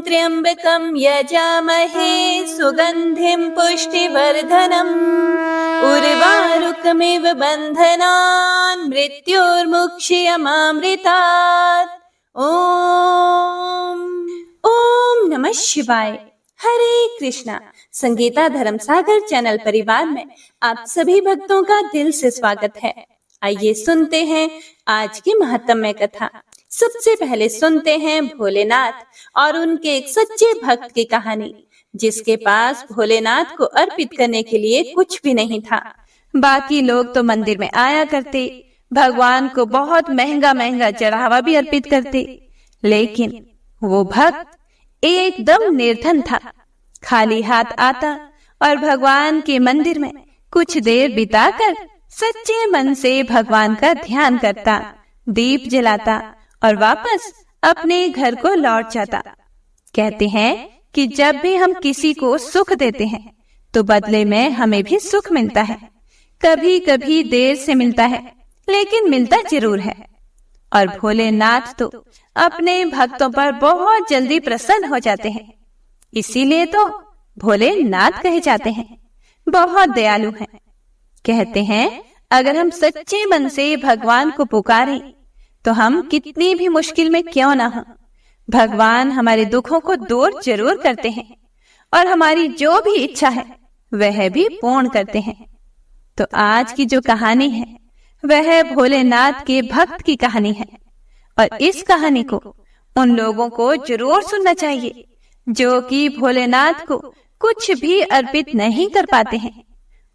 त्र्यंबकं यजामहे सुगंधिं पुष्टिवर्धनम् उर्वारुकमिव बन्धनान् मृत्योर्मुक्षीयमामृतात्। ओम नमः शिवाय। हरे कृष्णा। संगीता धर्मसागर चैनल परिवार में आप सभी भक्तों का दिल से स्वागत है। आइए सुनते हैं आज की महत्वमय कथा। सबसे पहले सुनते हैं भोलेनाथ और उनके एक सच्चे भक्त की कहानी, जिसके पास भोलेनाथ को अर्पित करने के लिए कुछ भी नहीं था। बाकी लोग तो मंदिर में आया करते, भगवान को बहुत महंगा महंगा चढ़ावा भी अर्पित करते, लेकिन वो भक्त एकदम निर्धन था। खाली हाथ आता और भगवान के मंदिर में कुछ देर बिताकर सच्चे मन से भगवान का ध्यान करता, दीप जलाता और वापस अपने घर को लौट जाता। कहते हैं कि जब भी हम किसी को सुख देते हैं तो बदले में हमें भी सुख मिलता है। कभी कभी देर से मिलता है, लेकिन मिलता जरूर है। और भोलेनाथ तो अपने भक्तों पर बहुत जल्दी प्रसन्न हो जाते हैं, इसीलिए तो भोलेनाथ कहे जाते हैं। बहुत दयालु हैं। कहते हैं अगर हम सच्चे मन से भगवान को पुकारें तो हम कितनी भी मुश्किल में क्यों ना हो, भगवान हमारे दुखों को दूर जरूर करते हैं और हमारी जो भी इच्छा है वह भी पूर्ण करते हैं। तो आज की जो कहानी है वह भोलेनाथ के भक्त की कहानी है, और इस कहानी को उन लोगों को जरूर सुनना चाहिए जो कि भोलेनाथ को कुछ भी अर्पित नहीं कर पाते हैं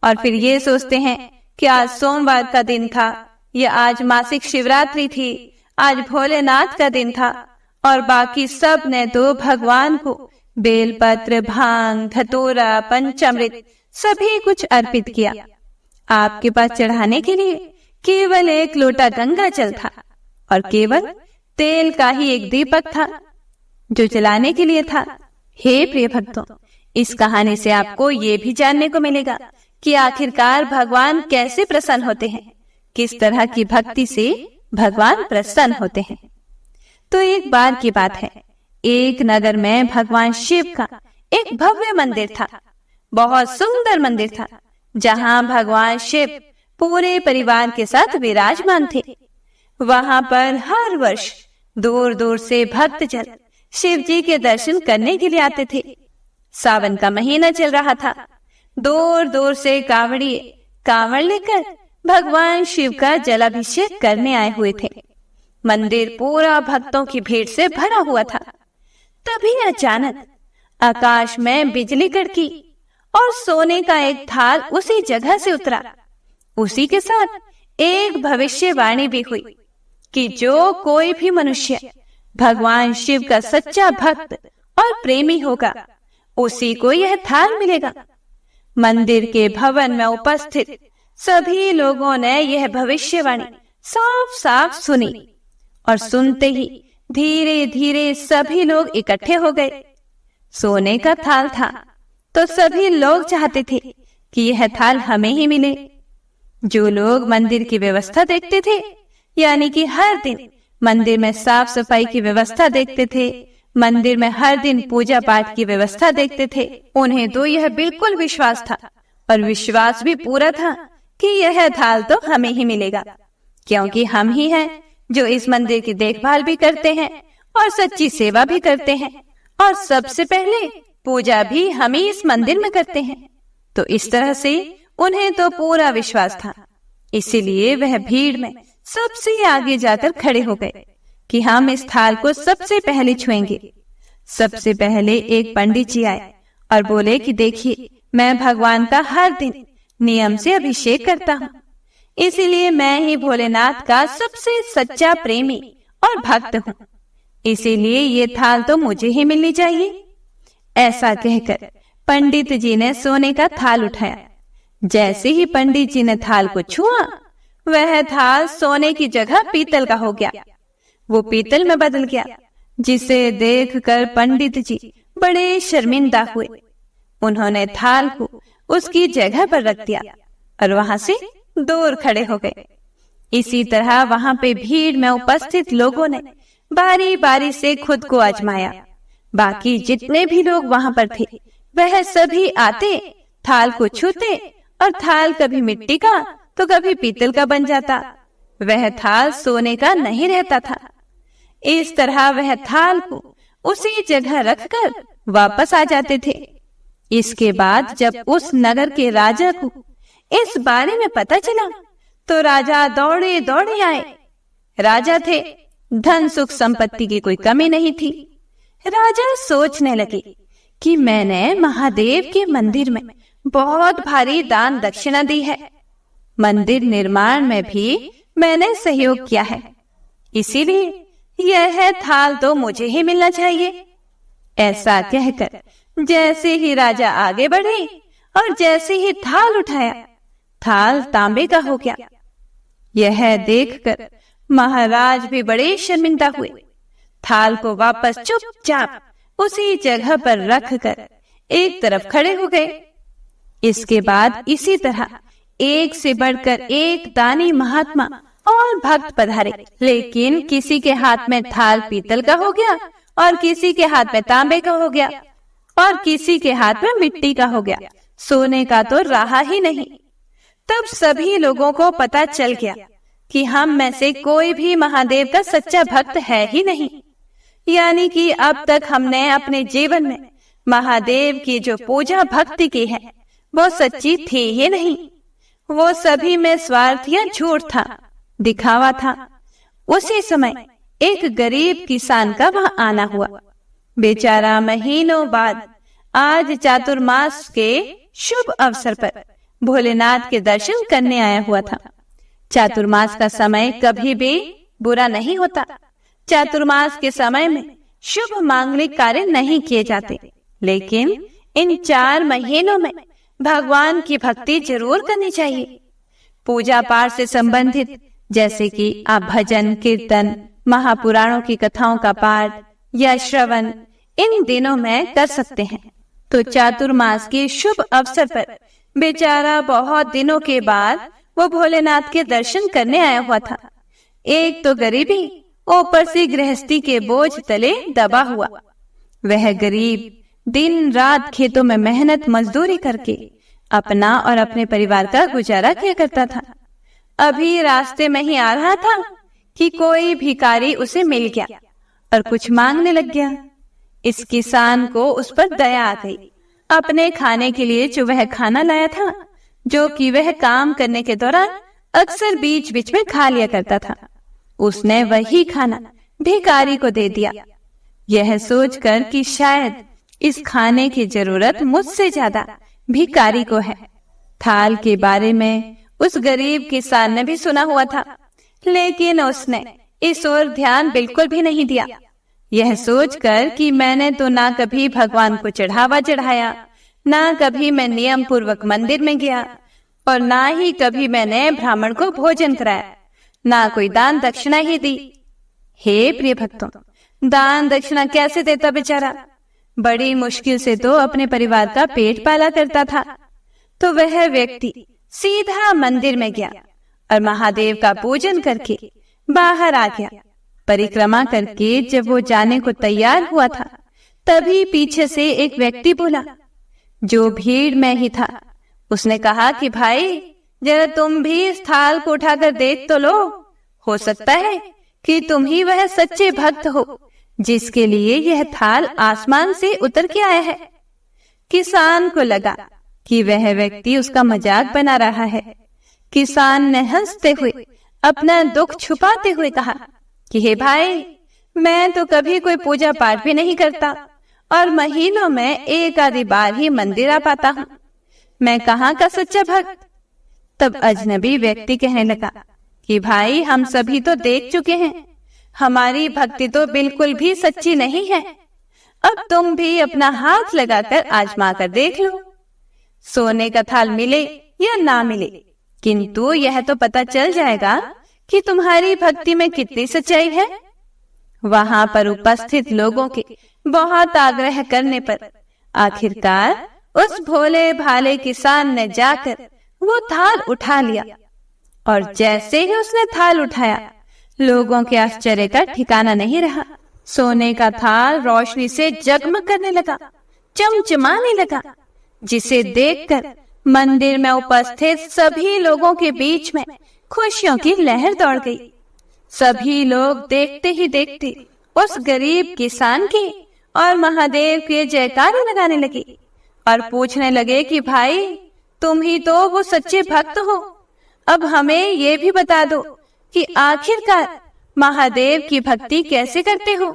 और फिर ये सोचते हैं कि आज सोमवार का दिन था या आज मासिक शिवरात्रि थी, आज भोलेनाथ का दिन था और बाकी सब ने तो भगवान को बेलपत्र, भांग, धतूरा, पंचामृत सभी कुछ अर्पित किया। आपके पास चढ़ाने के लिए केवल एक लोटा गंगा जल था और केवल तेल का ही एक दीपक था जो जलाने के लिए था। हे प्रिय भक्तों, इस कहानी से आपको ये भी जानने को मिलेगा कि आखिरकार भगवान कैसे प्रसन्न होते हैं, किस तरह की भक्ति से भगवान प्रसन्न होते हैं। तो एक बार की बात है, एक नगर में भगवान शिव का एक भव्य मंदिर था। बहुत सुंदर मंदिर था, जहाँ भगवान शिव पूरे परिवार के साथ विराजमान थे। वहां पर हर वर्ष दूर दूर से भक्तजन शिव जी के दर्शन करने के लिए आते थे। सावन का महीना चल रहा था। दूर दूर से कांवड़िए कांवड़ लेकर भगवान शिव का जलाभिषेक करने आए हुए थे। मंदिर पूरा भक्तों की भीड़ से भरा हुआ था। तभी अचानक आकाश में बिजली कड़की और सोने का एक थाल उसी जगह से उतरा। उसी के साथ एक भविष्यवाणी भी हुई कि जो कोई भी मनुष्य भगवान शिव का सच्चा भक्त और प्रेमी होगा, उसी को यह थाल मिलेगा। मंदिर के भवन में उपस्थित सभी लोगों ने यह भविष्यवाणी साफ साफ सुनी और सुनते ही धीरे धीरे सभी लोग इकट्ठे हो गए। सोने का थाल था तो सभी लोग चाहते थे कि यह थाल हमें ही मिले। जो लोग मंदिर की व्यवस्था देखते थे, यानी कि हर दिन मंदिर में साफ सफाई की व्यवस्था देखते थे, मंदिर में हर दिन पूजा पाठ की व्यवस्था देखते थे, उन्हें तो यह बिल्कुल विश्वास था और विश्वास भी पूरा था कि यह थाल तो हमें ही मिलेगा, क्योंकि हम ही हैं जो इस मंदिर की देखभाल भी करते हैं और सच्ची सेवा भी करते हैं और सबसे पहले पूजा भी हम ही इस मंदिर में करते हैं। तो इस तरह से उन्हें तो पूरा विश्वास था। इसीलिए वह भीड़ में सबसे आगे जाकर खड़े हो गए कि हम इस थाल को सबसे पहले छुएंगे। सबसे पहले एक पंडित जी आए और बोले कि देखिए, मैं भगवान का हर दिन नियम से अभिषेक करता हूँ, इसीलिए मैं ही भोलेनाथ का सबसे सच्चा प्रेमी और भक्त हूँ, इसीलिए ये थाल तो मुझे ही मिलनी चाहिए। ऐसा कहकर पंडित जी ने सोने का थाल उठाया। जैसे ही पंडित जी ने थाल को छुआ, वह थाल सोने की जगह पीतल का हो गया। वो पीतल में बदल गया, जिसे देखकर पंडित जी बड़े शर्मिंदा हुए। उन्होंने थाल को उसकी जगह पर रख दिया और वहां से दूर खड़े हो गए। इसी तरह वहां पे भीड़ में उपस्थित लोगों ने बारी बारी से खुद को आजमाया। बाकी जितने भी लोग वहां पर थे वह सभी आते, थाल को छूते और थाल कभी मिट्टी का तो कभी पीतल का बन जाता। वह थाल सोने का नहीं रहता था। इस तरह वह थाल को उसी जगह रखकर वापस आ जाते थे। इसके बाद जब उस नगर के राजा को इस बारे में पता चला तो राजा दौड़े दौड़े आए। राजा थे, धन सुख संपत्ति की कोई कमी नहीं थी। राजा सोचने लगे कि मैंने महादेव के मंदिर में बहुत भारी दान दक्षिणा दी है, मंदिर निर्माण में भी मैंने सहयोग किया है, इसीलिए यह थाल तो मुझे ही मिलना चाहिए। ऐसा कहकर जैसे ही राजा आगे बढ़े और जैसे ही थाल उठाया, थाल तांबे का हो गया। यह देखकर महाराज भी बड़े शर्मिंदा हुए। थाल को वापस चुपचाप उसी जगह पर रखकर एक तरफ खड़े हो गए। इसके बाद इसी तरह एक से बढ़कर एक दानी महात्मा और भक्त पधारे, लेकिन किसी के हाथ में थाल पीतल का हो गया और किसी के हाथ में तांबे का हो गया और किसी के हाथ में मिट्टी का हो गया। सोने का तो रहा ही नहीं। तब सभी लोगों को पता चल गया कि हम में से कोई भी महादेव का सच्चा भक्त है ही नहीं, यानी कि अब तक हमने अपने जीवन में महादेव की जो पूजा भक्ति की है वो सच्ची थी ही नहीं। वो सभी में स्वार्थ या झूठ था, दिखावा था। उसी समय एक गरीब किसान का वहां आना हुआ। बेचारा महीनों बाद आज चातुर्मास के शुभ अवसर पर भोलेनाथ के दर्शन करने आया हुआ था। चातुर्मास का समय कभी भी बुरा नहीं होता। चातुर्मास के समय में शुभ मांगलिक कार्य नहीं किए जाते, लेकिन इन 4 महीनों में भगवान की भक्ति जरूर करनी चाहिए। पूजा पाठ से संबंधित जैसे कि आप भजन, कीर्तन, महापुराणों की कथाओं का पाठ या श्रवण इन दिनों में कर सकते हैं। तो चातुर्मास के शुभ अवसर पर बेचारा बहुत दिनों के बाद वो भोलेनाथ के दर्शन करने आया हुआ था। एक तो गरीबी, ऊपर से गृहस्थी के बोझ तले दबा हुआ। वह गरीब दिन रात खेतों में मेहनत मजदूरी करके अपना और अपने परिवार का गुजारा किया करता था। अभी रास्ते में ही आ रहा था कि कोई भिखारी उसे मिल गया और कुछ मांगने लग गया। इस किसान को उस पर दया आ गई। अपने खाने के लिए जो वह खाना लाया था, जो कि वह काम करने के दौरान अक्सर बीच बीच में खा लिया करता था, उसने वही खाना भिखारी को दे दिया, यह सोचकर कि शायद इस खाने की जरूरत मुझसे ज्यादा भिखारी को है। थाल के बारे में उस गरीब किसान ने भी सुना हुआ था, लेकिन उसने इस ओर ध्यान बिल्कुल भी नहीं दिया। यह सोचकर कि मैंने तो ना कभी भगवान को चढ़ावा चढ़ाया, ना कभी मैं नियम पूर्वक मंदिर में गया और ना ही कभी मैंने ब्राह्मण को भोजन कराया, ना कोई दान दक्षिणा ही दी। हे प्रिय भक्तों, दान दक्षिणा कैसे देता बेचारा? बड़ी मुश्किल से तो अपने परिवार का पेट पाला करता था। तो वह व्यक्ति सीधा मंदिर में गया और महादेव का पूजन करके बाहर आ गया। परिक्रमा करके जब वो जाने को तैयार हुआ था, तभी पीछे से एक व्यक्ति बोला, जो भीड़ में ही था। उसने कहा कि भाई, जरा तुम भी इस थाल को उठाकर देख तो लो, हो सकता है कि तुम ही वह सच्चे भक्त हो जिसके लिए यह थाल आसमान से उतर के आया है। किसान को लगा कि वह व्यक्ति उसका मजाक बना रहा है। किसान ने हंसते हुए अपना दुख छुपाते हुए कहा कि हे भाई, मैं तो कभी कोई पूजा पाठ भी नहीं करता और महीनों में एक आधी बार ही मंदिर आ पाता हूँ। मैं कहाँ का सच्चा भक्त? तब अजनबी व्यक्ति कहने लगा कि भाई, हम सभी तो देख चुके हैं, हमारी भक्ति तो बिल्कुल भी सच्ची नहीं है। अब तुम भी अपना हाथ लगाकर आजमा कर देख लो। सोने का थाल मिले या ना मिले, किंतु यह तो पता चल जाएगा कि तुम्हारी भक्ति में कितनी सच्चाई है। वहां पर उपस्थित लोगों के बहुत आग्रह करने पर आखिरकार उस भोले भाले किसान ने जाकर वो थाल उठा लिया और जैसे ही उसने थाल उठाया, लोगों के आश्चर्य का ठिकाना नहीं रहा। सोने का थाल रोशनी से जगमग करने लगा, चमचमाने लगा, जिसे देखकर मंदिर में उपस्थित सभी लोगों के बीच में खुशियों की लहर दौड़ गई। सभी लोग देखते ही देखते उस गरीब किसान के और महादेव के जयकारे लगाने लगे और पूछने लगे कि भाई, तुम ही तो वो सच्चे भक्त हो, अब हमें ये भी बता दो कि आखिरकार महादेव की भक्ति कैसे करते हो,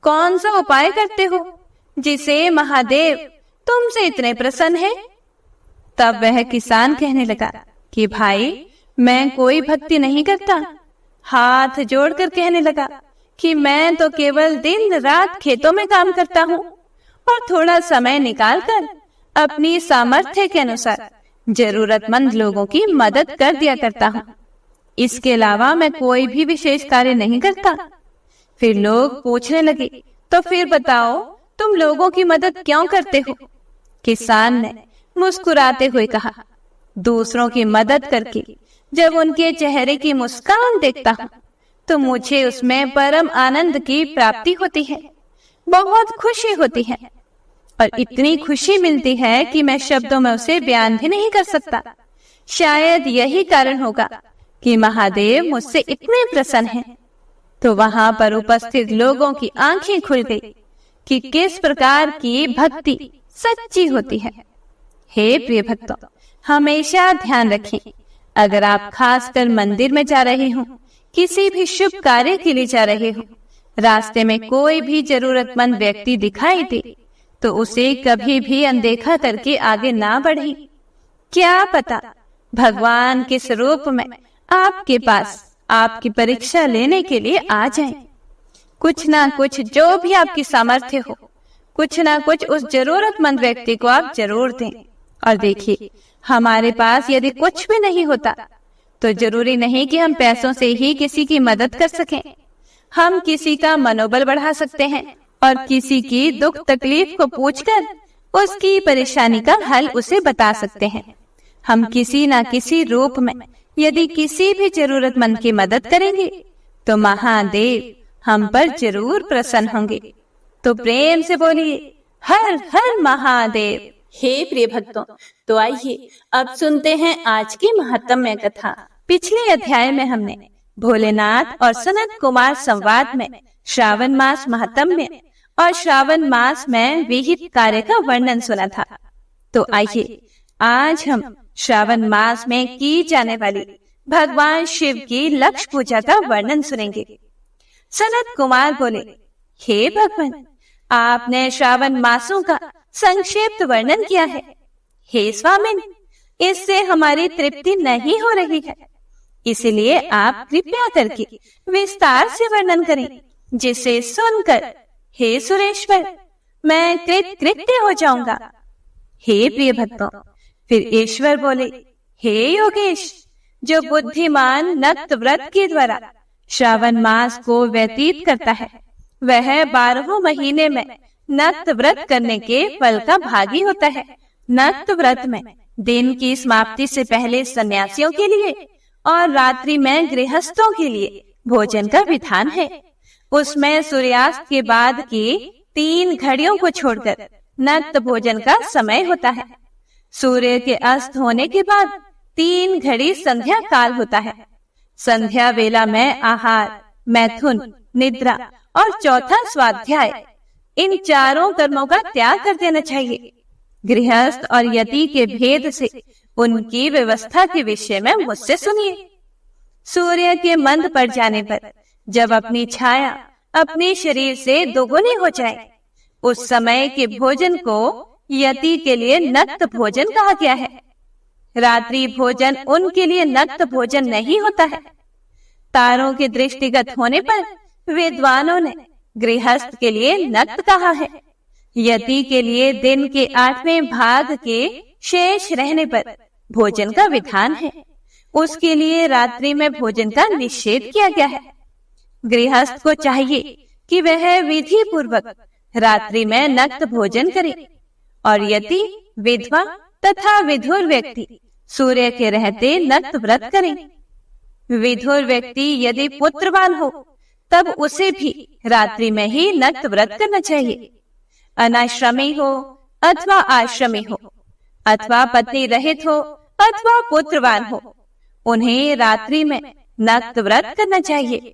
कौन सा उपाय करते हो जिसे महादेव तुमसे इतने प्रसन्न है। तब वह किसान कहने लगा कि भाई, मैं कोई भक्ति नहीं करता। हाथ जोड़कर कहने लगा कि मैं तो केवल दिन रात खेतों में काम करता हूँ और थोड़ा समय निकालकर अपनी सामर्थ्य के अनुसार जरूरतमंद लोगों की मदद कर दिया करता हूँ। इसके अलावा मैं कोई भी विशेष कार्य नहीं करता। फिर लोग पूछने लगे, तो फिर बताओ, तुम लोगों की मदद क्यों करते हो? किसान ने मुस्कुराते हुए कहा, दूसरों की मदद करके जब उनके चेहरे की मुस्कान देखता हूँ तो मुझे उसमें परम आनंद की प्राप्ति होती है, बहुत खुशी होती है और इतनी खुशी मिलती है कि मैं शब्दों में उसे बयान भी नहीं कर सकता। शायद यही कारण होगा कि महादेव मुझसे इतने प्रसन्न हैं। तो वहां पर उपस्थित लोगों की आंखें खुल गई कि किस प्रकार की भक्ति सच्ची होती है। हे प्रिय भक्तों, हमेशा ध्यान रखें, अगर आप खासकर मंदिर में जा रहे हो, किसी भी शुभ कार्य के लिए जा रहे हो, रास्ते में कोई भी जरूरतमंद व्यक्ति दिखाई दे तो उसे कभी भी अनदेखा करके आगे ना बढ़े। क्या पता भगवान के स्वरूप में आपके पास आपकी परीक्षा लेने के लिए आ जाएं। कुछ ना कुछ जो भी आपकी सामर्थ्य हो, कुछ ना कुछ उस जरूरतमंद व्यक्ति को आप जरूर दें। और देखिए, हमारे पास यदि कुछ भी नहीं होता तो जरूरी नहीं कि हम पैसों से ही किसी की मदद कर सकें। हम किसी का मनोबल बढ़ा सकते हैं और किसी की दुख तकलीफ को पूछकर उसकी परेशानी का हल उसे बता सकते हैं। हम किसी ना किसी रूप में यदि किसी भी जरूरतमंद की मदद करेंगे तो महादेव हम पर जरूर प्रसन्न होंगे। तो प्रेम से बोलिए, हर हर महादेव। हे प्रिय भक्तों, तो आइए अब सुनते हैं आज की महात्म्य कथा। पिछले अध्याय में हमने भोलेनाथ और सनत कुमार संवाद में श्रावण मास महात्म्य और श्रावण मास में विहित कार्य का वर्णन सुना था। तो आइए आज हम श्रावण मास में की जाने वाली भगवान शिव की लक्ष्य पूजा का वर्णन सुनेंगे। सनत कुमार बोले, हे भगवान, आपने श्रावण मासों का संक्षिप्त वर्णन किया है। हे स्वामिन, इससे हमारी तृप्ति नहीं हो रही है, इसलिए आप कृपया करके विस्तार से वर्णन करें, जिसे सुनकर हे सुरेश्वर मैं कृतकृत्य हो जाऊंगा। हे प्रिय भक्तों, फिर ईश्वर बोले, हे योगेश, जो बुद्धिमान नक्त व्रत के द्वारा श्रावण मास को व्यतीत करता है, वह 12 महीने में नक्त व्रत करने के फल का भागी होता है। नक्त व्रत में दिन की समाप्ति से पहले सन्यासियों के लिए और रात्रि में गृहस्थों के लिए भोजन का विधान है। उसमें सूर्यास्त के बाद की 3 घड़ियों को छोड़कर नक्त भोजन का समय होता है। सूर्य के अस्त होने के बाद 3 घड़ी संध्या काल होता है। संध्या वेला में आहार, मैथुन, निद्रा और चौथा स्वाध्याय, इन चारों कर्मों का त्याग कर देना चाहिए। गृहस्थ और यति के भेद से उनकी व्यवस्था के विषय में मुझसे सुनिए। सूर्य के मंद पड़ जाने पर जब अपनी छाया अपने शरीर से दोगुनी हो जाए, उस समय के भोजन को यति के लिए नक्त भोजन कहा गया है। रात्रि भोजन उनके लिए नक्त भोजन नहीं होता है। तारों के दृष्टिगत होने पर विद्वानों ने गृहस्थ के लिए नक्त कहा है। यति के लिए दिन के 8वें भाग के शेष रहने पर भोजन का विधान है। उसके लिए रात्रि में भोजन का निषेध किया गया है। गृहस्थ को चाहिए कि वह विधि पूर्वक रात्रि में नक्त भोजन करे और यति, विधवा तथा विधुर व्यक्ति सूर्य के रहते नक्त व्रत करें। विधुर व्यक्ति यदि पुत्रवान हो तब उसे भी रात्रि में ही नक्त व्रत करना चाहिए। अनाश्रमी हो अथवा आश्रमी हो, अथवा पत्नी रहित हो अथवा पुत्रवान हो, उन्हें रात्रि में नक्त व्रत करना चाहिए।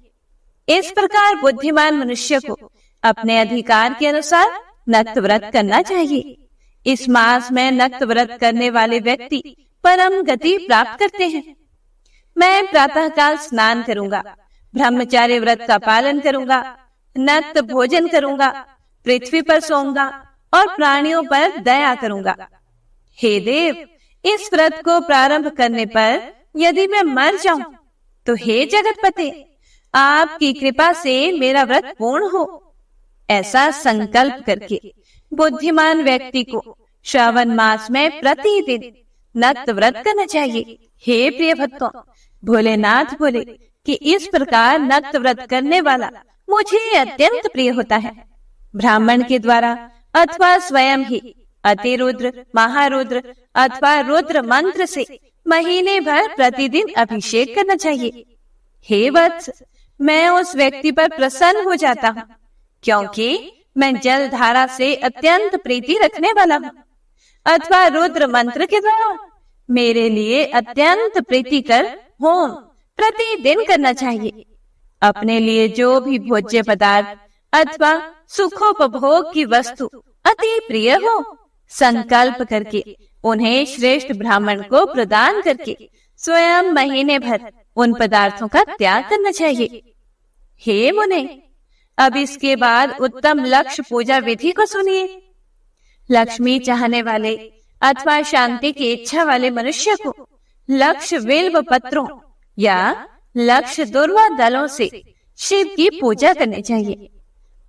इस प्रकार बुद्धिमान मनुष्य को अपने अधिकार के अनुसार नक्त व्रत करना चाहिए। इस मास में नक्त व्रत करने वाले व्यक्ति परम गति प्राप्त करते हैं। मैं प्रातःकाल स्नान करूंगा, ब्रह्मचार्य व्रत का पालन करूंगा, नक्त भोजन करूंगा, पृथ्वी पर सोऊंगा और प्राणियों पर दया करूंगा। हे देव, इस व्रत को प्रारंभ करने पर यदि मैं मर जाऊं तो हे जगतपते, आपकी कृपा से मेरा व्रत पूर्ण हो। ऐसा संकल्प करके बुद्धिमान व्यक्ति को श्रावण मास में प्रतिदिन नक्त व्रत करना चाहिए। हे प्रिय भक्तों, भोलेनाथ बोले कि इस प्रकार नक्त व्रत करने वाला मुझे अत्यंत प्रिय होता है। ब्राह्मण के द्वारा अथवा स्वयं ही अतिरुद्र, महारुद्र अथवा रुद्र मंत्र से महीने भर प्रतिदिन अभिषेक करना चाहिए। हे वत्स, मैं उस व्यक्ति पर प्रसन्न हो जाता हूँ, क्योंकि मैं जल धारा से अत्यंत प्रीति रखने वाला हूँ। अथवा रुद्र मंत्र के द्वारा मेरे लिए अत्यंत प्रीतिकर होम प्रतिदिन करना चाहिए। अपने लिए जो भी भोज्य पदार्थ अथवा सुखोपभोग की वस्तु अति प्रिय हो, संकल्प करके उन्हें श्रेष्ठ ब्राह्मण को प्रदान करके स्वयं महीने भर उन पदार्थों का त्याग करना चाहिए। हे मुने, अब इसके बाद उत्तम लक्ष्य पूजा विधि को सुनिए। लक्ष्मी चाहने वाले अथवा शांति की इच्छा वाले मनुष्य को लक्ष्य बिल्व पत्रों या लक्ष्य दुर्वा दलों से शिव की पूजा करनी चाहिए।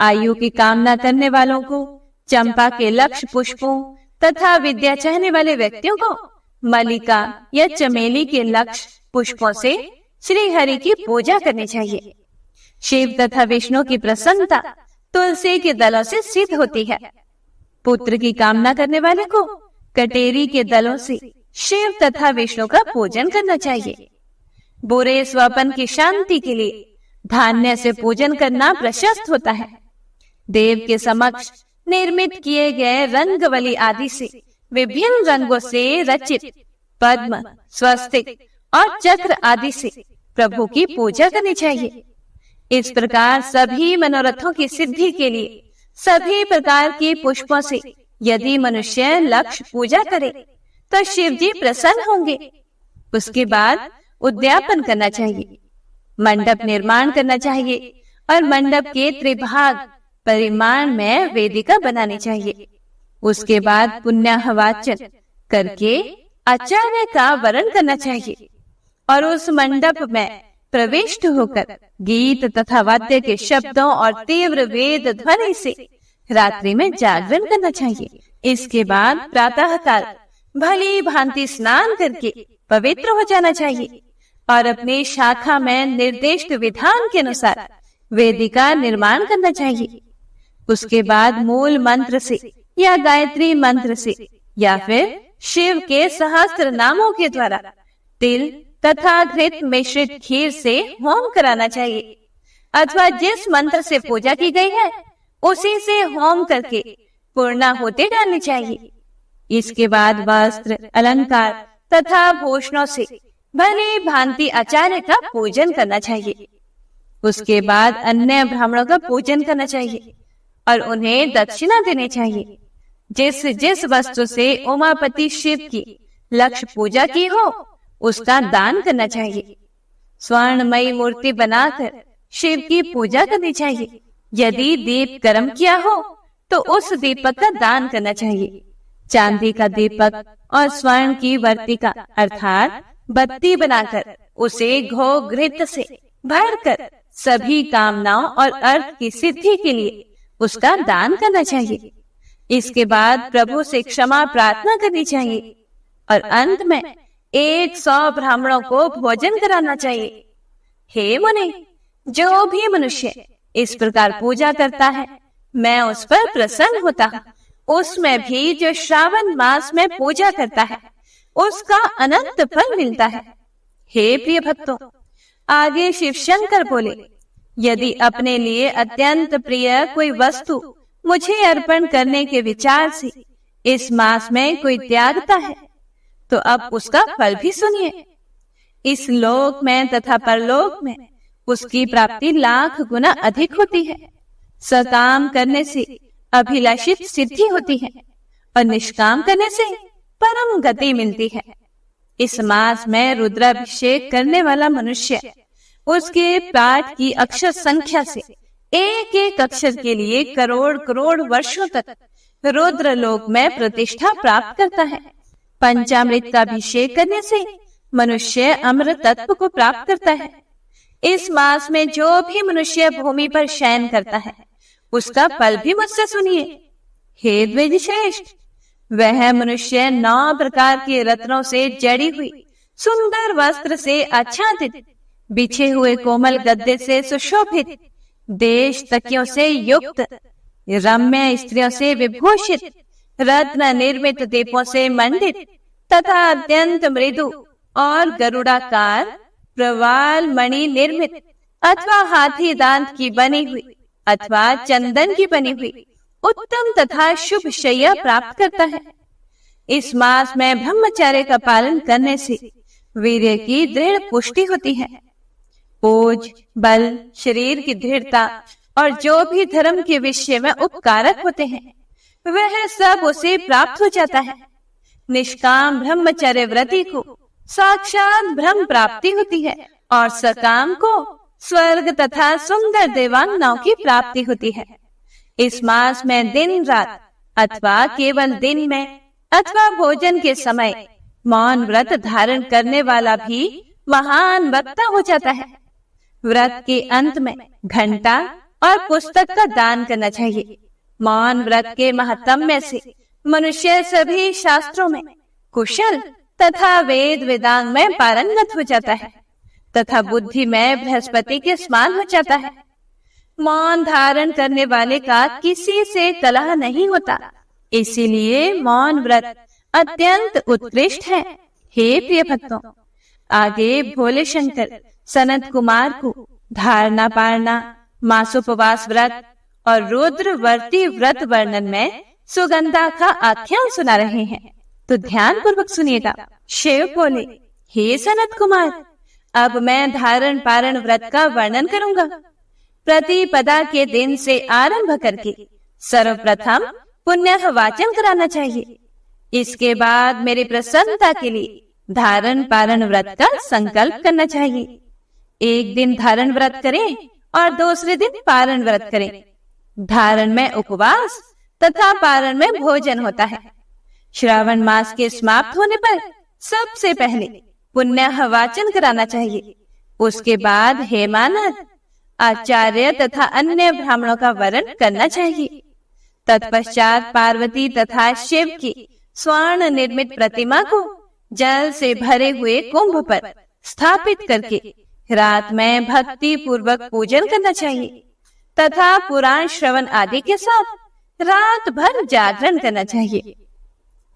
आयु की कामना करने वालों को चंपा के लक्ष्य पुष्पों तथा विद्या चाहने वाले व्यक्तियों को मल्लिका या चमेली के लक्ष्य पुष्पों से श्री हरि की पूजा करनी चाहिए। शिव तथा विष्णु की प्रसन्नता तुलसी के दलों से सिद्ध होती है। पुत्र की कामना करने वाले को कटेरी के दलों से शिव तथा विष्णु का पूजन करना चाहिए। बुरे स्वपन की शांति के लिए धान्य से पूजन करना प्रशस्त होता है। देव के समक्ष निर्मित किए गए रंगवली आदि से विभिन्न रंगों से रचित पद्म, स्वस्तिक और चक्र आदि से प्रभु की पूजा करनी चाहिए। इस प्रकार सभी मनोरथों की सिद्धि के लिए सभी प्रकार के पुष्पों से यदि मनुष्य लक्ष्य पूजा करे तो शिव जी प्रसन्न होंगे। उसके बाद उद्यापन करना चाहिए, मंडप निर्माण करना चाहिए और मंडप के त्रिभाग परिमाण में वेदिका बनानी चाहिए। उसके बाद पुण्य वाचन करके आचार्य का वरण करना चाहिए और उस मंडप में प्रविष्ट होकर गीत तथा वाद्य के शब्दों और तीव्र वेद ध्वनि से रात्रि में जागरण करना चाहिए। इसके बाद प्रातःकाल भली भांति स्नान करके पवित्र हो जाना चाहिए और अपनी शाखा में निर्दिष्ट विधान के अनुसार वेदिका निर्माण करना चाहिए। उसके बाद मूल मंत्र से या गायत्री मंत्र से या फिर शिव के सहस्त्र नामों के द्वारा तिल तथा घृत मिश्रित खीर से होम कराना चाहिए अथवा जिस मंत्र से पूजा की गई है उसी से होम करके पूर्णाहुति डालनी चाहिए। इसके बाद वस्त्र, अलंकार तथा भूषणों से भली भांति आचार्य का पूजन करना चाहिए। उसके बाद अन्य ब्राह्मणों का पूजन करना चाहिए और उन्हें दक्षिणा देनी चाहिए। जिस वस्तु से उमापति शिव की लक्ष्य पूजा की हो उसका दान करना चाहिए। स्वर्णमयी मूर्ति बनाकर शिव की पूजा करनी चाहिए। यदि दीप कर्म किया हो तो उस दीपक का दान करना चाहिए। चांदी का दीपक और स्वर्ण की वर्तिका अर्थात बत्ती बनाकर उसे घो घृत से भरकर सभी कामनाओं और अर्थ की सिद्धि के लिए उसका दान करना चाहिए। इसके बाद प्रभु से क्षमा प्रार्थना करनी चाहिए और अंत में 100 ब्राह्मणों को भोजन कराना चाहिए। हे मुनि, जो भी मनुष्य इस प्रकार पूजा करता है मैं उस पर प्रसन्न होता हूँ। उसमें भी जो श्रावण मास में पूजा करता है उसका अनंत फल मिलता है। हे प्रिय भक्तों, आगे शिव शंकर बोले, यदि अपने लिए अत्यंत प्रिय कोई वस्तु मुझे अर्पण करने के विचार से इस मास में कोई त्यागता है, तो अब उसका फल भी सुनिए। इस लोक में तथा परलोक में उसकी प्राप्ति लाख गुना अधिक होती है। सकाम करने से अभिलाषित सिद्धि होती है और निष्काम करने से परम गति मिलती है। इस मास में रुद्राभिषेक करने वाला मनुष्य उसके पाठ की अक्षर संख्या से एक एक अक्षर के लिए करोड़ करोड़ वर्षों तक रुद्र लोक में प्रतिष्ठा प्राप्त करता है। पंचामृत का अभिषेक करने से मनुष्य अमृत तत्व को प्राप्त करता है। इस मास में जो भी मनुष्य भूमि पर शयन करता है उसका फल भी मुझसे सुनिए। हे द्विज श्रेष्ठ, वह मनुष्य 9 प्रकार के रत्नों से जड़ी हुई सुंदर वस्त्र से आच्छादित, बिछे हुए कोमल गद्दे से सुशोभित, देश तकियों से युक्त, रम्य स्त्रियों से विभूषित, रत्न निर्मित दीपों से मंडित तथा अत्यंत मृदु और गरुड़ाकार प्रवाल मणि निर्मित अथवा हाथी दांत की बनी हुई अथवा चंदन की बनी हुई उत्तम तथा शुभ शैया प्राप्त करता है। इस मास में ब्रह्मचर्य का पालन करने से वीर्य की दृढ़ पुष्टि होती है। ओज, बल, शरीर की दृढ़ता और जो भी धर्म के विषय में उपकारक होते हैं वह सब उसे प्राप्त हो जाता है। निष्काम ब्रह्मचर्य व्रती को साक्षात ब्रह्म प्राप्ति होती है और सकाम को स्वर्ग तथा सुंदर देवांगनाओं की प्राप्ति होती है। इस मास में दिन रात अथवा केवल दिन में अथवा भोजन के समय मौन व्रत धारण करने वाला भी महान वक्ता हो जाता है। व्रत के अंत में घंटा और पुस्तक का दान करना चाहिए। मौन व्रत के महात्म्य से मनुष्य सभी शास्त्रों में कुशल तथा वेद वेदांग में पारंगत हो जाता है तथा बुद्धि में बृहस्पति के समान हो जाता है। मौन धारण करने वाले का किसी से कलह नहीं होता, इसीलिए मौन व्रत अत्यंत उत्कृष्ट है। हे प्रिय भक्तों, आगे भोले शंकर सनत कुमार को धारणा पारणा, मासोपवास व्रत और रुद्रवर्ती व्रत वर्णन में सुगंधा का आख्यान सुना रहे हैं, तो ध्यान पूर्वक सुनिएगा। शिव बोले, हे सनत कुमार, अब मैं धारण पारण व्रत का वर्णन करूंगा। प्रतिपदा के दिन से आरंभ करके सर्वप्रथम पुण्य वाचन कराना चाहिए। इसके बाद मेरी प्रसन्नता के लिए धारण पारण व्रत का संकल्प करना चाहिए। एक दिन धारण व्रत करें और दूसरे दिन पारण व्रत करें। धारण में उपवास तथा पारण में भोजन होता है। श्रावण मास के समाप्त होने पर सबसे पहले पुण्य वाचन कराना चाहिए। उसके बाद हेमानद, आचार्य तथा अन्य ब्राह्मणों का वरण करना चाहिए। तत्पश्चात पार्वती तथा शिव की स्वर्ण निर्मित प्रतिमा को जल से भरे हुए कुंभ पर स्थापित करके रात में भक्ति पूर्वक पूजन करना चाहिए तथा पुराण श्रवण आदि के साथ रात भर जागरण करना चाहिए।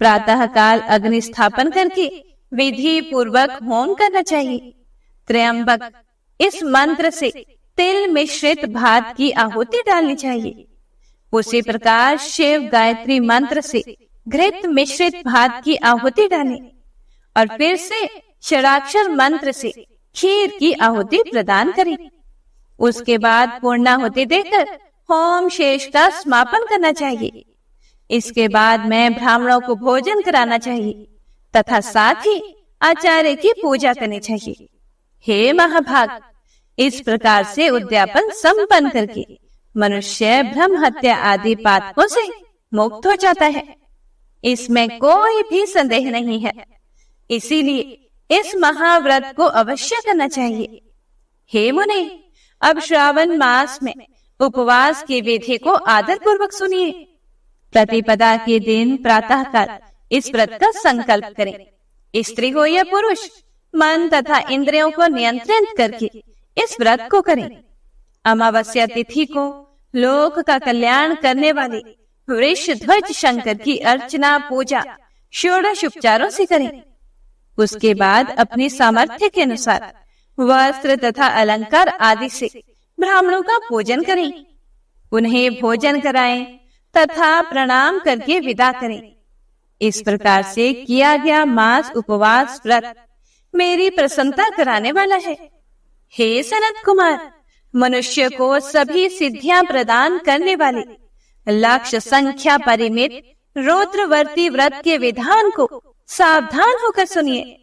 प्रातः काल अग्नि स्थापन करके विधि पूर्वक होम करना चाहिए। त्र्यंबक इस मंत्र से तिल मिश्रित भात की आहुति डालनी चाहिए। उसी प्रकार शिव गायत्री मंत्र से घृत मिश्रित भात की आहुति डालें और फिर से षडाक्षर मंत्र से खीर की आहुति प्रदान करें। उसके बाद पूर्णाहुति देकर होम शेष का समापन करना चाहिए। इसके बाद में ब्राह्मणों को भोजन कराना चाहिए तथा साथ ही आचार्य की पूजा करनी चाहिए। हे महाभाग, इस प्रकार से उद्यापन संपन्न करके मनुष्य ब्रह्म हत्या आदि पातकों से मुक्त हो जाता है। इसमें कोई भी संदेह नहीं है। इसीलिए इस महाव्रत को अवश्य करना चाहिए। हे मुने, अब श्रावण मास में उपवास की विधि को आदर पूर्वक सुनिए। प्रतिपदा के दिन प्रातः काल इस व्रत का संकल्प करें। स्त्री हो या पुरुष, मन तथा इंद्रियों को नियंत्रित करके इस व्रत को करें। अमावस्या तिथि को लोक का कल्याण करने वाले वृषध्वज शंकर की अर्चना पूजा षोडश उपचारों से करें। उसके बाद अपनी सामर्थ्य के अनुसार वस्त्र तथा अलंकार आदि से ब्राह्मणों का पूजन करें, उन्हें भोजन कराएं तथा प्रणाम करके विदा करें। इस प्रकार से किया गया मास उपवास व्रत मेरी प्रसन्नता कराने वाला है। हे सनत कुमार, मनुष्य को सभी सिद्धियां प्रदान करने वाले लक्ष्य संख्या परिमित रुद्रवर्ती व्रत के विधान को सावधान होकर सुनिए।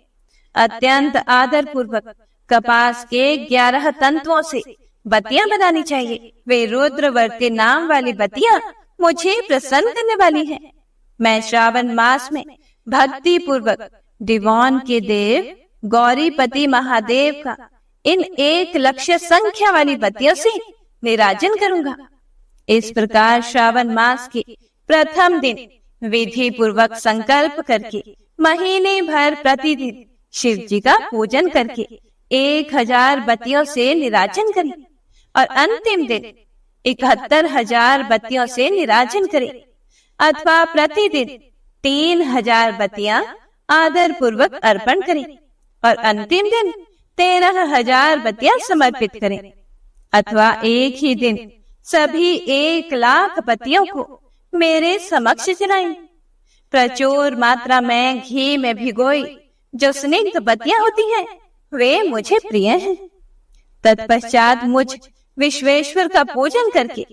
अत्यंत आदर पूर्वक कपास के 11 तंतुओं से बत्तियां बनानी चाहिए। वे रुद्रवर्ती नाम वाली बत्तियां मुझे प्रसन्न करने वाली हैं। मैं श्रावण मास में भक्ति पूर्वक दिवान के देव गौरीपति महादेव का इन 1 लक्ष्य संख्या वाली बत्तियों से निराजन करूंगा। इस प्रकार श्रावण मास के प्रथम दिन विधि पूर्वक संकल्प करके महीने भर प्रतिदिन शिव जी का पूजन करके 1000 बत्तियों से निराजन करें और अंतिम दिन 71,000 बत्तियों से निराजन करें, अथवा प्रतिदिन 3000 बत्तियां आदर पूर्वक अर्पण करें और अंतिम दिन 13,000 बत्तियां समर्पित करें, अथवा एक ही दिन सभी 1 लाख बत्तियों को मेरे समक्ष जलाएं। प्रचुर मात्रा में घी में भिगोई जो स्निग्ध बत्तियां होती हैं, वे मुझे प्रिय हैं। तत्पश्चात मुझ विश्वेश्वर का पूजन करके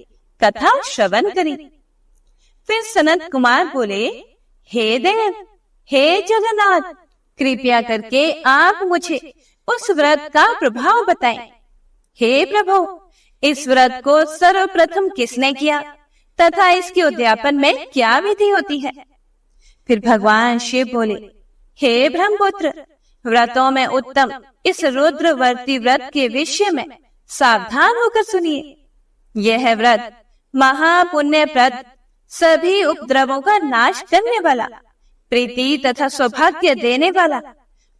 कथा श्रवण करें। फिर सनत कुमार बोले, हे देव, हे जगन्नाथ, कृपया करके आप मुझे उस व्रत का प्रभाव बताएं। हे प्रभु, इस व्रत को सर्वप्रथम किसने किया तथा इसके उद्यापन में क्या विधि होती है? फिर भगवान शिव बोले, हे ब्रह्मपुत्र, व्रतों में उत्तम इस रुद्रवर्ती व्रत के विषय में सावधान होकर सुनिए। यह व्रत महापुण्यप्रद, सभी उपद्रवों का नाश करने वाला, प्रीति तथा सौभाग्य देने वाला,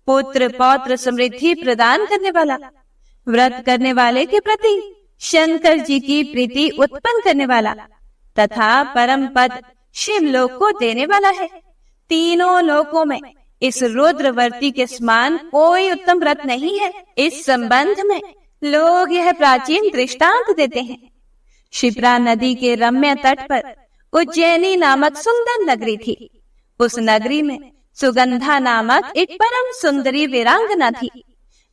पुत्र पौत्र समृद्धि प्रदान करने वाला, व्रत करने वाले के प्रति शंकर जी की प्रीति उत्पन्न करने वाला तथा परम पद शिवलोक को देने वाला है। तीनों लोकों में इस रुद्रवर्ती के समान कोई उत्तम व्रत नहीं है। इस संबंध में लोग यह प्राचीन दृष्टांत देते हैं। क्षिप्रा नदी के रम्य तट पर उज्जैनी नामक सुंदर नगरी थी। उस नगरी में सुगंधा नामक एक परम सुंदरी वीरांगना थी।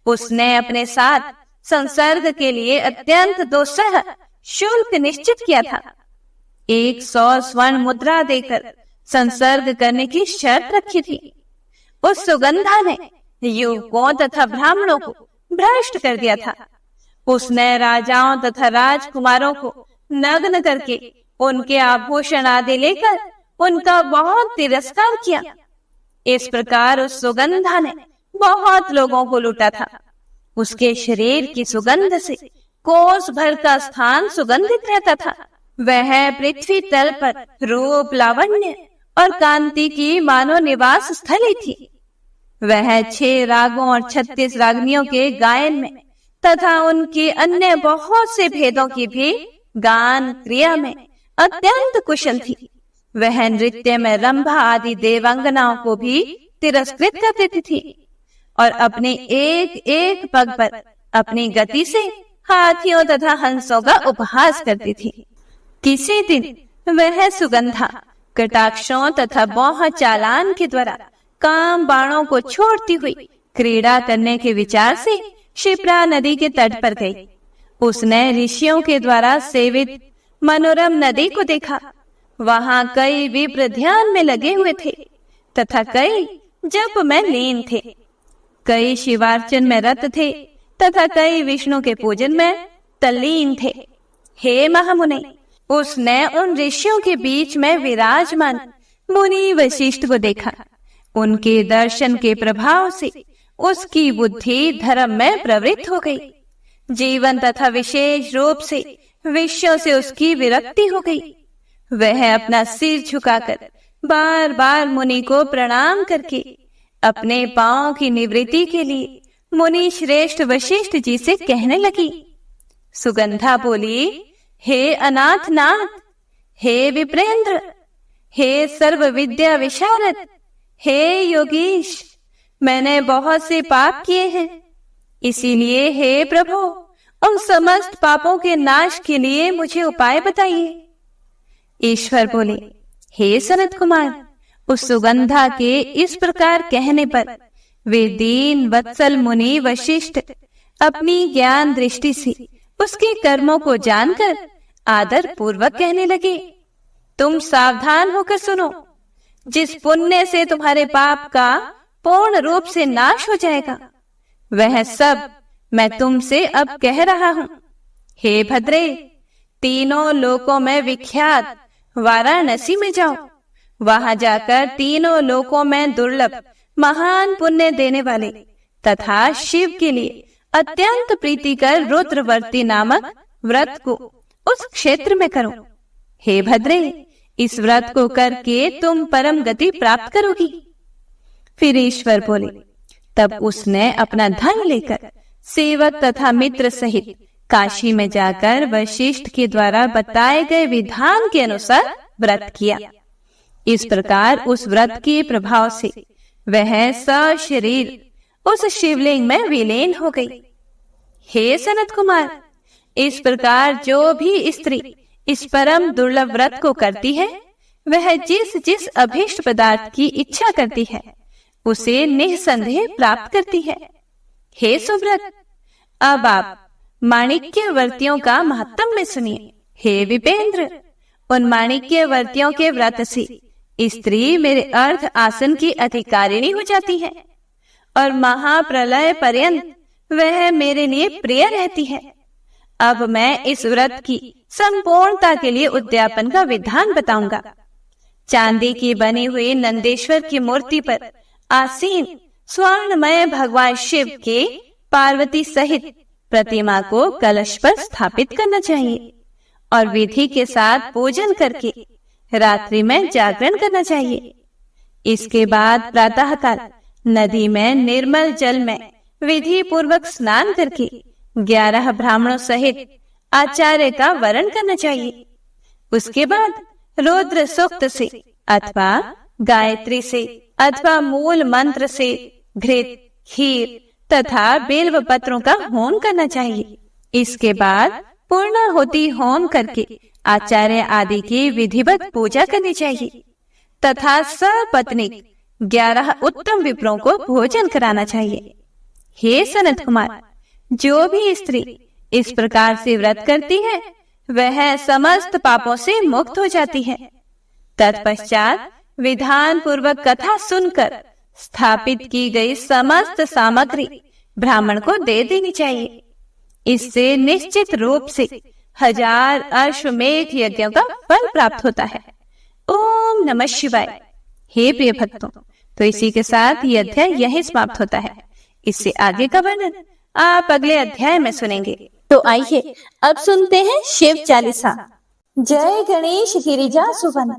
उसने अपने साथ संसर्ग के लिए अत्यंत दुस्सह शुल्क निश्चित किया था। 100 स्वर्ण मुद्रा देकर संसर्ग करने की शर्त रखी थी। उस सुगंधा ने युवकों तथा ब्राह्मणों को भ्रष्ट कर दिया था। उसने राजाओं तथा राजकुमारों को नग्न करके उनके आभूषण आदि लेकर उनका बहुत तिरस्कार किया। इस प्रकार उस सुगंधा ने बहुत लोगों को लूटा था। उसके शरीर की सुगंध से कोस भर का स्थान सुगंधित रहता था। वह पृथ्वी तल पर रूप, लावण्य और कांति की मानो निवास स्थली थी। वह 6 रागों और 36 रागनियों के गायन में तथा उनके अन्य बहुत से भेदों की भी गान क्रिया में अत्यंत कुशल थी। वह नृत्य में रंभा आदि देवांगनाओं को भी तिरस्कृत कर देती थी और अपने एक एक पग पर अपनी गति से हाथियों तथा हंसों का उपहास करती थी। किसी दिन वह सुगंधा कटाक्षों तथा बहु चालान के द्वारा काम बाणों को छोड़ती हुई क्रीड़ा करने के विचार से क्षिप्रा नदी के तट पर गई। उसने ऋषियों के द्वारा सेवित मनोरम नदी को देखा। वहां कई विप्र ध्यान में लगे हुए थे तथा कई जप में लीन थे। कई शिवार्चन में रत थे तथा कई विष्णु के पूजन में तल्लीन थे। हे महामुनि, उसने उन ऋषियों के बीच में विराजमान मुनि वशिष्ठ को देखा। उनके दर्शन के प्रभाव से उसकी बुद्धि धर्म में प्रवृत्त हो गई। जीवन तथा विशेष रूप से विषयों से उसकी विरक्ति हो गई। वह अपना सिर झुकाकर बार बार मुनि को प्रणाम करके अपने पांव की निवृत्ति के लिए मुनि श्रेष्ठ वशिष्ठ जी से कहने लगी। सुगंधा बोली, हे अनाथनाथ, हे विप्रेंद्र, हे सर्व विद्या विशारद, हे योगीश, मैंने बहुत से पाप किए हैं। इसीलिए हे प्रभु, उन समस्त पापों के नाश के लिए मुझे उपाय बताइए। ईश्वर बोले, हे सनत कुमार, उस सुगंधा के इस प्रकार कहने पर वे दीन वत्सल मुनि वशिष्ठ अपनी ज्ञान दृष्टि से उसके कर्मों को जानकर आदर पूर्वक कहने लगे, तुम सावधान होकर सुनो। जिस पुण्य से तुम्हारे पाप का पूर्ण रूप से नाश हो जाएगा, वह सब मैं तुमसे अब कह रहा हूं। हे भद्रे, तीनों लोकों में विख्यात वाराणसी में जाओ। वहां जाकर तीनों लोकों में दुर्लभ महान पुण्य देने वाले तथा शिव के लिए अत्यंत प्रीतिकर रुद्रवर्ती नामक व्रत को उस क्षेत्र में करो। हे भद्रे, इस व्रत को करके तुम परम गति प्राप्त करोगी। फिर ईश्वर बोले, तब उसने अपना धन लेकर सेवक तथा मित्र सहित काशी में जाकर वशिष्ठ के द्वारा बताए गए विधान के अनुसार व्रत किया। इस प्रकार उस व्रत के प्रभाव से वह सशरीर उस शिवलिंग में विलीन हो गई। हे सनत कुमार, इस प्रकार जो भी स्त्री इस परम दुर्लभ व्रत को करती है, वह जिस जिस अभीष्ट पदार्थ की इच्छा करती है उसे निःसंदेह प्राप्त करती है। हे सुव्रत, अब आप माणिक्य वर्तियों का महत्तम में सुनिए। हे विपेंद्र, उन माणिक्य वर्तियों के व्रत से स्त्री मेरे अर्ध आसन की अधिकारिणी हो जाती है और महाप्रलय पर्यंत वह मेरे लिए प्रिय रहती है। अब मैं इस व्रत की संपूर्णता के लिए उद्यापन का विधान बताऊंगा। चांदी की बनी हुई नंदेश्वर की मूर्ति पर आसीन स्वर्णमय भगवान शिव के पार्वती सहित प्रतिमा को कलश पर स्थापित करना चाहिए और विधि के साथ पूजन करके रात्रि में जागरण करना चाहिए। इसके बाद प्रातः काल नदी में निर्मल जल में विधि पूर्वक स्नान करके 11 ब्राह्मणों सहित आचार्य का वरण करना चाहिए। उसके बाद रुद्र सूक्त से अथवा गायत्री से अथवा मूल मंत्र से घृत, खीर तथा बेल्व पत्रों का होम करना चाहिए। इसके बाद पूर्णाहुति होम करके आचार्य आदि की विधिवत पूजा करनी चाहिए तथा सपत्नीक 11 उत्तम विप्रों को भोजन कराना चाहिए। हे सनत कुमार, जो भी स्त्री इस प्रकार से व्रत करती है वह समस्त पापों से मुक्त हो जाती है। तत्पश्चात विधान पूर्वक कथा सुनकर स्थापित की गई समस्त सामग्री ब्राह्मण को दे देनी चाहिए। इससे निश्चित रूप से 1000 अश्वमेध यज्ञों का फल प्राप्त होता है। ओम नमः शिवाय। हे प्रिय भक्तों, तो इसी के साथ ये अध्याय यहीं समाप्त होता है। इससे आगे का वर्णन आप अगले अध्याय में सुनेंगे। तो आइए अब सुनते हैं शिव चालीसा। जय गणेश गिरिजा सुवन,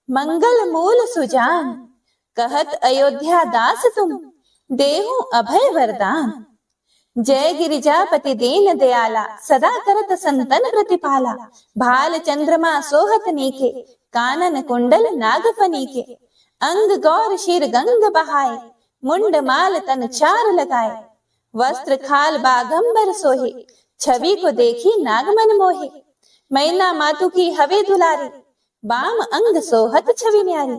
मंगल मूल सुजान, कहत अयोध्या दास तुम, देहु अभय वरदान। जय गिरिजापति दीन दयाला, सदा करत संतन प्रतिपाला। भाल चंद्रमा सोहत नीके, कानन कुंडल नागफनी के। अंग गौर शीर गंग बहाए, मुंड माल तन चार लगाए। वस्त्र खाल बागंबर सोहे, छवि को देखी नागमन मोहे। मैना मातु की हवे दुलारी, बाम अंग सोहत छवि न्यारी।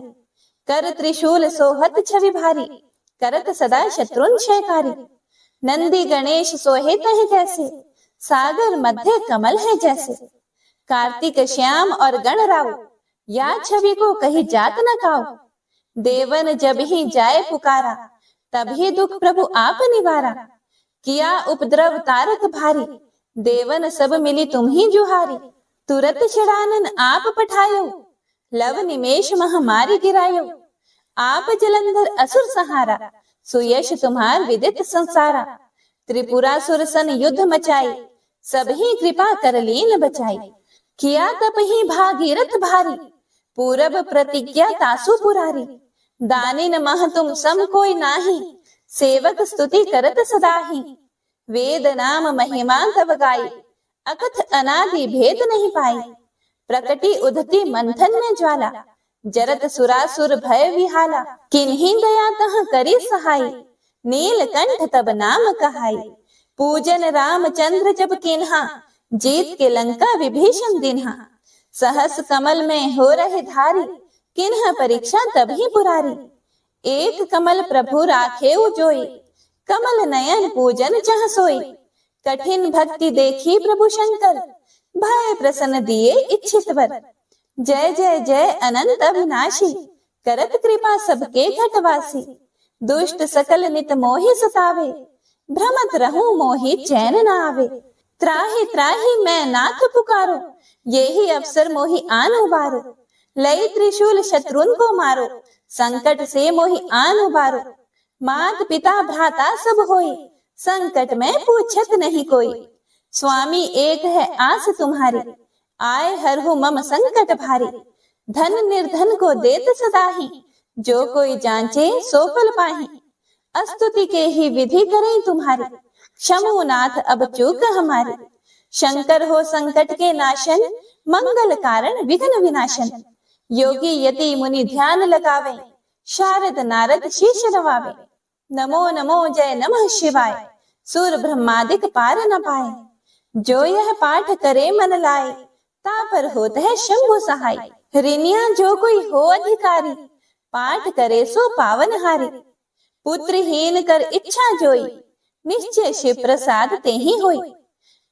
कर त्रिशूल सोहत छवि भारी, करत सदा शत्रुन क्षयकारी। नंदी गणेश सोहे तह जैसे, सागर मध्य कमल है जैसे। कार्तिक श्याम और गणराव, या छवि को कही जात न काओ। देवन जब ही जाए पुकारा, तभी दुख प्रभु आप निवारा। किया उपद्रव तारक भारी, देवन सब मिली तुम ही जुहारी। तुरत छिड़ानन आप पठायो, लव निमेष महामारी गिरायो। आप जलंधर असुर सहारा, सुयश तुम्हार विदित संसारा। त्रिपुरासुर सन युद्ध मचाई, सबही कृपा कर लीन बचाई। किया तप ही भागीरथ भारी, पूरब प्रतिज्ञा तासु पुरारी। दानिन मह तुम सम कोई नाही, सेवक स्तुति करत सदाही। वेद नाम महिमा तब गाई, अकथ अनादि भेद नहीं पाई। प्रकटी उधती मंथन में ज्वाला, जरत सुरासुर भय विहाला। किन्हीं दया तह करी सहाई, नीलकंठ तब नाम कहाई। पूजन रामचंद्र जब किन्हा, जीत के लंका विभीषण दिन्हा। सहस कमल में हो रहे धारी, किन्ह परीक्षा तभी पुरारी। एक कमल प्रभु राखे जोई, कमल नयन पूजन जहाँ सोई। कठिन भक्ति देखी प्रभु शंकर, भय प्रसन्न दिए इच्छित वर। जय जय जय अनंत अविनाशी, करत कृपा सबके घटवासी। दुष्ट सकल नित मोहि सतावे, भ्रमत रहूं मोहि चैन न आवे। त्राहि त्राहि मैं नाथ पुकारो, यही अवसर मोहि आन उबारो। लई त्रिशूल शत्रुन को मारो, संकट से मोहि आन उबारो। मात पिता भ्राता सब होई, संकट में पूछत नहीं कोई। स्वामी एक है आस तुम्हारी, आए हरहु मम संकट भारी। धन निर्धन को देत सदाही, जो कोई जांचे सो फल पाही। स्तुति के ही विधि करें तुम्हारी, क्षमो नाथ अब चूक हमारी। शंकर हो संकट के नाशन, मंगल कारण विघ्न विनाशन। योगी यति मुनि ध्यान लगावे, शारद नारद शीश नवावे। नमो नमो जय नमः शिवाय, सूर ब्रह्मादिक पार न पाए। जो यह पाठ करे मन लाए, तापर होत है शंभु सहाय। ऋणिया जो कोई हो अधिकारी, पाठ करे सो पावन हारी। पुत्रहीन कर इच्छा जोई, निश्चय शिव प्रसाद ते ही होई।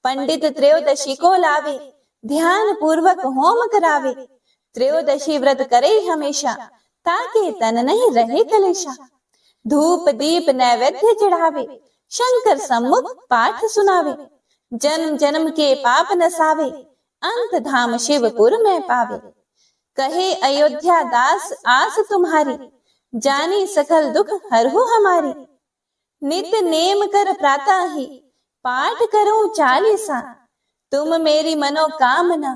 पंडित त्रयोदशी को लावे, ध्यान पूर्वक होम करावे। त्रयोदशी व्रत करे हमेशा, ताके तन नहीं रहे कलेशा। धूप दीप नैवेद्य चढ़ावे, शंकर सम्मुख पाठ सुनावे। जन्म जन्म के पाप नसावे, अंत धाम शिवपुर में पावे। कहे अयोध्या दास आस तुम्हारी, जानी सकल दुख हरहु हमारी। नित नेम कर प्रातः ही, पाठ करो चालीसा। तुम मेरी मनोकामना,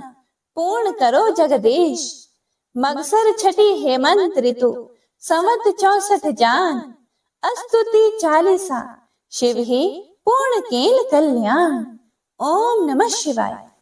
पूर्ण करो जगदीश। मगसर छठी हेमंत ऋतु, संवत 64 जान। स्तुति चालीसा, शिव ही पूर्ण केल कल्याण। ओम नमः शिवाय।